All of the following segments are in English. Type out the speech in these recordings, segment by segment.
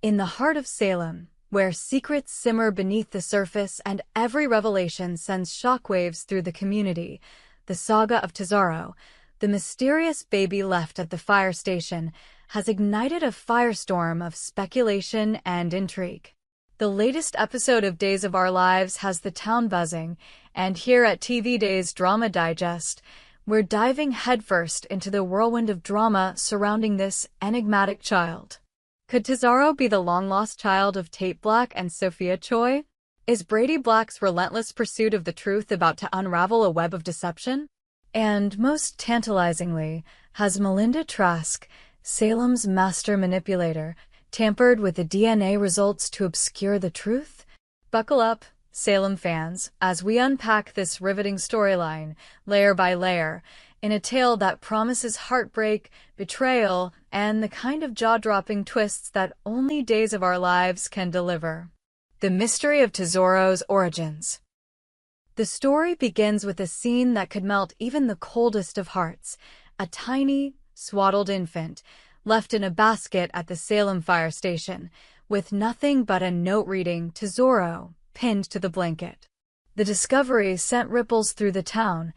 In the heart of Salem, where secrets simmer beneath the surface and every revelation sends shockwaves through the community, the saga of Tesoro, the mysterious baby left at the fire station, has ignited a firestorm of speculation and intrigue. The latest episode of Days of Our Lives has the town buzzing, and here at TV Days Drama Digest, we're diving headfirst into the whirlwind of drama surrounding this enigmatic child. Could Tesoro be the long-lost child of Tate Black and Sophia Choi? Is Brady Black's relentless pursuit of the truth about to unravel a web of deception? And most tantalizingly, has Melinda Trask, Salem's master manipulator, tampered with the DNA results to obscure the truth? Buckle up, Salem fans, as we unpack this riveting storyline, layer by layer, in a tale that promises heartbreak, betrayal, and the kind of jaw-dropping twists that only Days of Our Lives can deliver. The mystery of Tesoro's origins. The story begins with a scene that could melt even the coldest of hearts: a tiny, swaddled infant, left in a basket at the Salem fire station, with nothing but a note reading Tesoro pinned to the blanket. The discovery sent ripples through the town,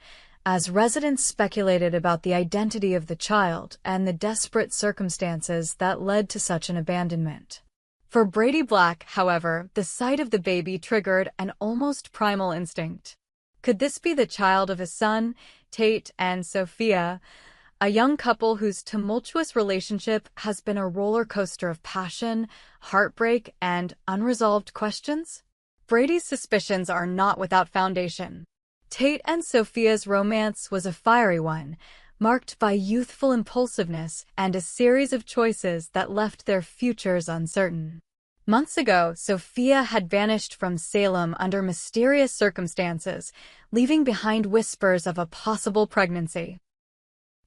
as residents speculated about the identity of the child and the desperate circumstances that led to such an abandonment. For Brady Black, however, the sight of the baby triggered an almost primal instinct. Could this be the child of his son, Tate and Sophia, a young couple whose tumultuous relationship has been a roller coaster of passion, heartbreak, and unresolved questions? Brady's suspicions are not without foundation. Tate and Sophia's romance was a fiery one, marked by youthful impulsiveness and a series of choices that left their futures uncertain. Months ago, Sophia had vanished from Salem under mysterious circumstances, leaving behind whispers of a possible pregnancy.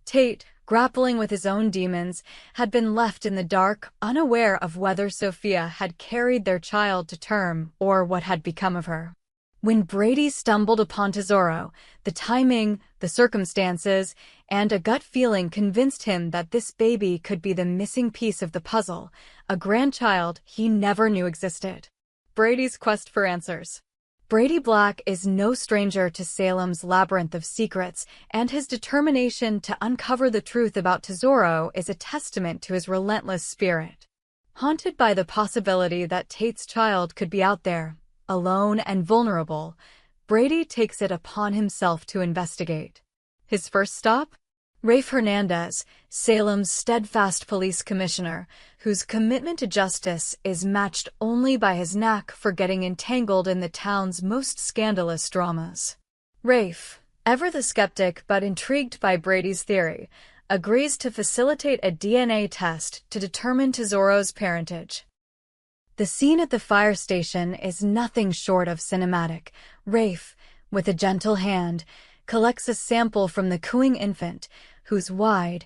Tate, grappling with his own demons, had been left in the dark, unaware of whether Sophia had carried their child to term or what had become of her. When Brady stumbled upon Tesoro, the timing, the circumstances, and a gut feeling convinced him that this baby could be the missing piece of the puzzle, a grandchild he never knew existed. Brady's quest for answers. Brady Black is no stranger to Salem's labyrinth of secrets, and his determination to uncover the truth about Tesoro is a testament to his relentless spirit. Haunted by the possibility that Tate's child could be out there, alone and vulnerable, Brady takes it upon himself to investigate. His first stop? Rafe Hernandez, Salem's steadfast police commissioner, whose commitment to justice is matched only by his knack for getting entangled in the town's most scandalous dramas. Rafe, ever the skeptic but intrigued by Brady's theory, agrees to facilitate a DNA test to determine Tesoro's parentage. The scene at the fire station is nothing short of cinematic. Rafe, with a gentle hand, collects a sample from the cooing infant, whose wide,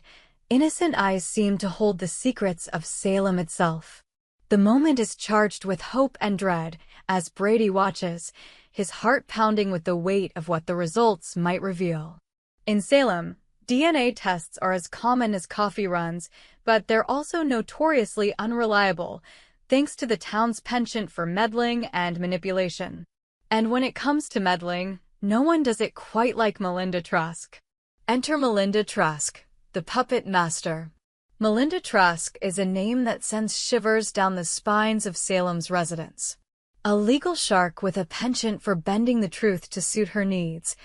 innocent eyes seem to hold the secrets of Salem itself. The moment is charged with hope and dread as Brady watches, his heart pounding with the weight of what the results might reveal. In Salem, DNA tests are as common as coffee runs, but they're also notoriously unreliable, thanks to the town's penchant for meddling and manipulation. And when it comes to meddling, no one does it quite like Melinda Trask. Enter Melinda Trask, the puppet master. Melinda Trask is a name that sends shivers down the spines of Salem's residents. A legal shark with a penchant for bending the truth to suit her needs,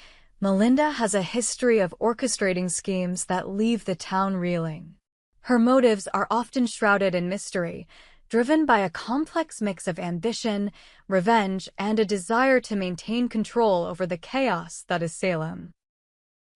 Melinda has a history of orchestrating schemes that leave the town reeling. Her motives are often shrouded in mystery, driven by a complex mix of ambition, revenge, and a desire to maintain control over the chaos that is Salem.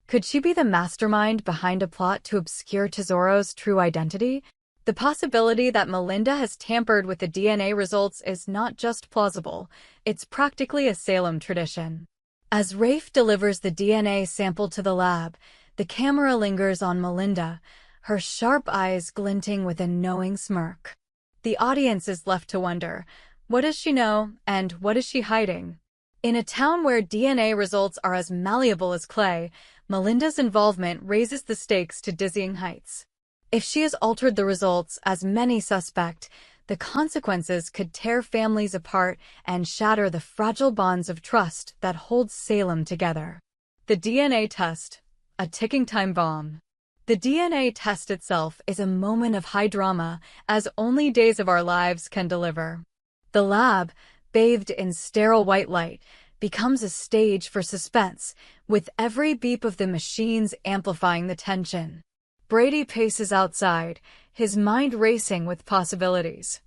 Could she be the mastermind behind a plot to obscure Tesoro's true identity? The possibility that Melinda has tampered with the DNA results is not just plausible, it's practically a Salem tradition. As Rafe delivers the DNA sample to the lab, the camera lingers on Melinda, her sharp eyes glinting with a knowing smirk. The audience is left to wonder, what does she know, and what is she hiding? In a town where DNA results are as malleable as clay, Melinda's involvement raises the stakes to dizzying heights. If she has altered the results, as many suspect, The consequences could tear families apart and shatter the fragile bonds of trust that hold Salem together. The DNA test, a ticking time bomb. The DNA test itself is a moment of high drama, as only days of our lives can deliver. The lab, bathed in sterile white light, becomes a stage for suspense, with every beep of the machines amplifying the tension. Brady paces outside, his mind racing with possibilities.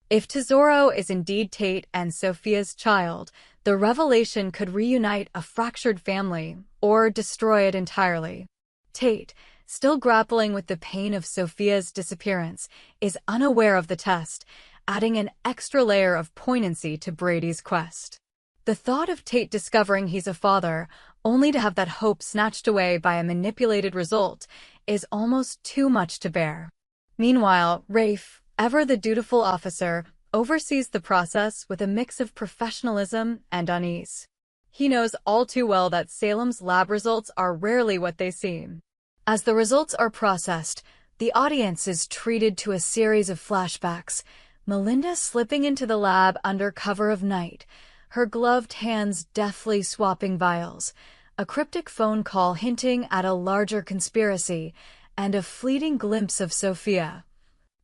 If Tesoro is indeed Tate and Sophia's child, the revelation could reunite a fractured family or destroy it entirely. Tate, still grappling with the pain of Sophia's disappearance, is unaware of the test, adding an extra layer of poignancy to Brady's quest. The thought of Tate discovering he's a father, only to have that hope snatched away by a manipulated result, is almost too much to bear. Meanwhile, Rafe, ever the dutiful officer, oversees the process with a mix of professionalism and unease. He knows all too well that Salem's lab results are rarely what they seem. As the results are processed, the audience is treated to a series of flashbacks, Melinda slipping into the lab under cover of night, her gloved hands deftly swapping vials, a cryptic phone call hinting at a larger conspiracy, and a fleeting glimpse of Sophia,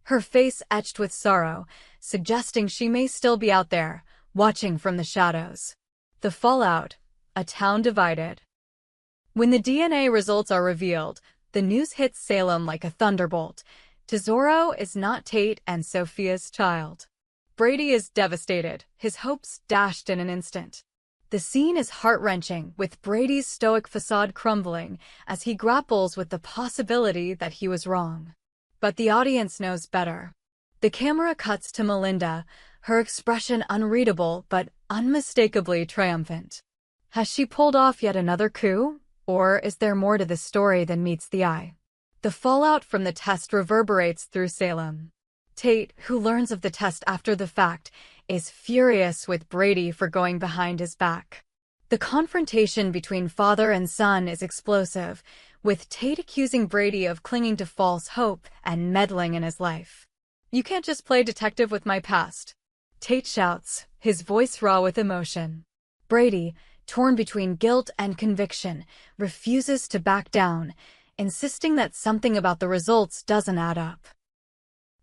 her face etched with sorrow, suggesting she may still be out there, watching from the shadows. The fallout, a town divided. When the DNA results are revealed, the news hits Salem like a thunderbolt. Tesoro is not Tate and Sophia's child. Brady is devastated, his hopes dashed in an instant. The scene is heart-wrenching, with Brady's stoic facade crumbling as he grapples with the possibility that he was wrong. But the audience knows better. The camera cuts to Melinda, her expression unreadable but unmistakably triumphant. Has she pulled off yet another coup? Or is there more to this story than meets the eye? The fallout from the test reverberates through Salem. Tate, who learns of the test after the fact, is furious with Brady for going behind his back. The confrontation between father and son is explosive, with Tate accusing Brady of clinging to false hope and meddling in his life. "You can't just play detective with my past," Tate shouts, his voice raw with emotion. Brady, torn between guilt and conviction, refuses to back down, insisting that something about the results doesn't add up.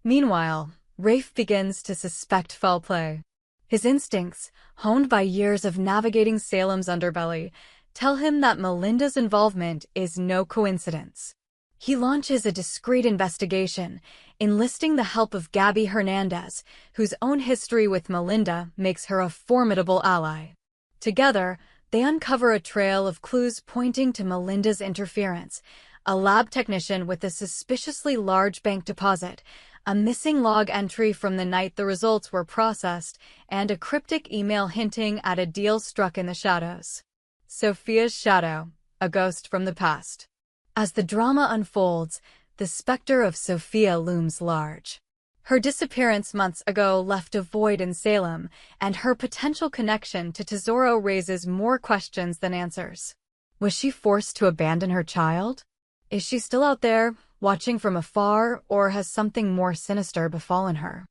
Meanwhile, Rafe begins to suspect foul play. His instincts, honed by years of navigating Salem's underbelly, tell him that Melinda's involvement is no coincidence. He launches a discreet investigation, enlisting the help of Gabby Hernandez, whose own history with Melinda makes her a formidable ally. Together, they uncover a trail of clues pointing to Melinda's interference: a lab technician with a suspiciously large bank deposit, a missing log entry from the night the results were processed, and a cryptic email hinting at a deal struck in the shadows. Sophia's shadow, a ghost from the past. As the drama unfolds, the specter of Sophia looms large. Her disappearance months ago left a void in Salem, and her potential connection to Tesoro raises more questions than answers. Was she forced to abandon her child? Is she still out there, watching from afar, or has something more sinister befallen her?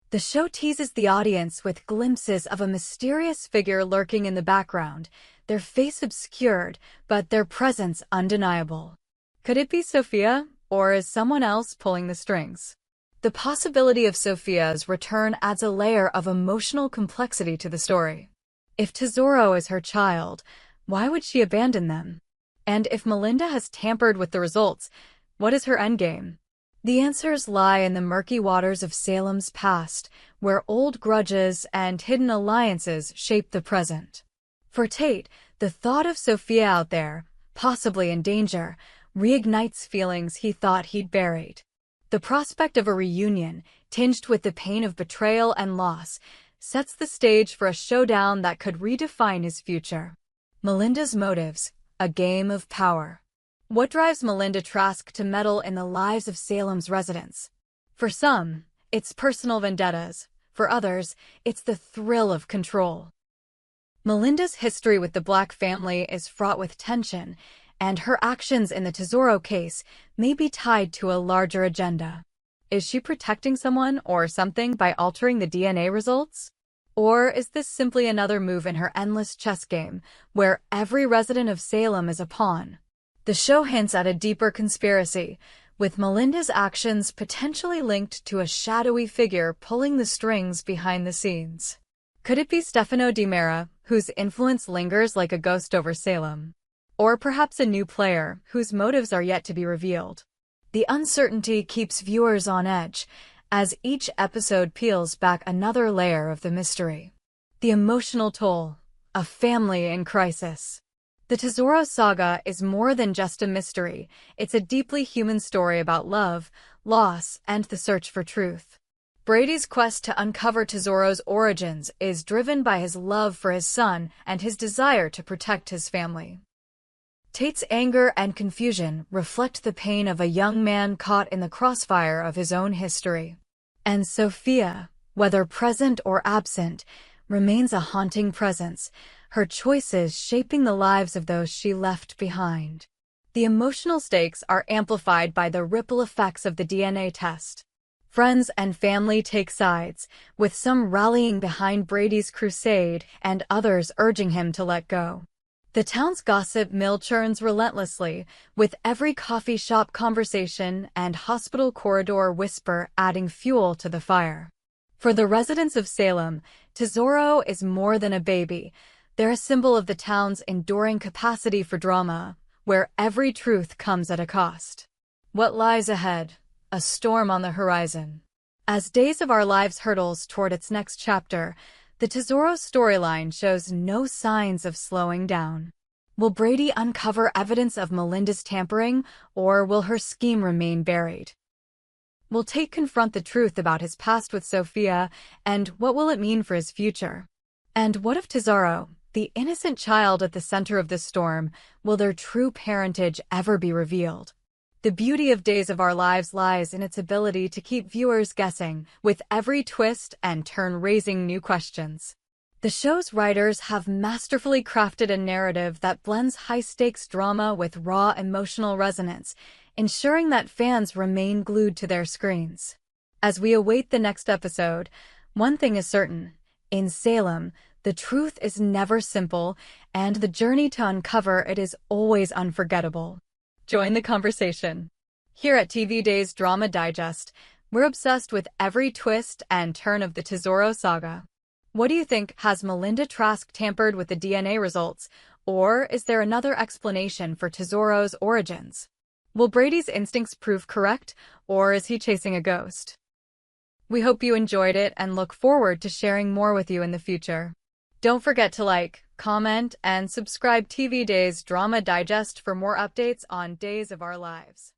The show teases the audience with glimpses of a mysterious figure lurking in the background, their face obscured, but their presence undeniable. Could it be Sophia, or is someone else pulling the strings? The possibility of Sophia's return adds a layer of emotional complexity to the story. If Tesoro is her child, why would she abandon them? And if Melinda has tampered with the results, what is her endgame? The answers lie in the murky waters of Salem's past, where old grudges and hidden alliances shape the present. For Tate, the thought of Sophia out there, possibly in danger, reignites feelings he thought he'd buried. The prospect of a reunion, tinged with the pain of betrayal and loss, sets the stage for a showdown that could redefine his future. Melinda's motives, a game of power. What drives Melinda Trask to meddle in the lives of Salem's residents? For some, it's personal vendettas. For others, it's the thrill of control. Melinda's history with the Black family is fraught with tension, and her actions in the Tesoro case may be tied to a larger agenda. Is she protecting someone or something by altering the DNA results? Or is this simply another move in her endless chess game, where every resident of Salem is a pawn? The show hints at a deeper conspiracy, with Melinda's actions potentially linked to a shadowy figure pulling the strings behind the scenes. Could it be Stefano Di Mera, whose influence lingers like a ghost over Salem? Or perhaps a new player, whose motives are yet to be revealed? The uncertainty keeps viewers on edge, as each episode peels back another layer of the mystery. The emotional toll, a family in crisis. The Tesoro saga is more than just a mystery, it's a deeply human story about love, loss, and the search for truth. Brady's quest to uncover Tesoro's origins is driven by his love for his son and his desire to protect his family. Tate's anger and confusion reflect the pain of a young man caught in the crossfire of his own history. And Sophia, whether present or absent, remains a haunting presence, her choices shaping the lives of those she left behind. The emotional stakes are amplified by the ripple effects of the DNA test. Friends and family take sides, with some rallying behind Brady's crusade and others urging him to let go. The town's gossip mill churns relentlessly, with every coffee shop conversation and hospital corridor whisper adding fuel to the fire. For the residents of Salem, Tesoro is more than a baby. They're a symbol of the town's enduring capacity for drama, where every truth comes at a cost. What lies ahead? A storm on the horizon. As Days of Our Lives hurtles toward its next chapter, the Tesoro storyline shows no signs of slowing down. Will Brady uncover evidence of Melinda's tampering, or will her scheme remain buried? Will Tate confront the truth about his past with Sophia, and what will it mean for his future? And what of Tesoro, the innocent child at the center of the storm? Will their true parentage ever be revealed? The beauty of Days of Our Lives lies in its ability to keep viewers guessing, with every twist and turn raising new questions. The show's writers have masterfully crafted a narrative that blends high-stakes drama with raw emotional resonance, ensuring that fans remain glued to their screens. As we await the next episode, one thing is certain: in Salem, the truth is never simple, and the journey to uncover it is always unforgettable. Join the conversation. Here at TV Days Drama Digest, we're obsessed with every twist and turn of the Tesoro saga. What do you think? Has Melinda Trask tampered with the DNA results, or is there another explanation for Tesoro's origins? Will Brady's instincts prove correct, or is he chasing a ghost? We hope you enjoyed it and look forward to sharing more with you in the future. Don't forget to like, comment, and subscribe TV Days Drama Digest for more updates on Days of Our Lives.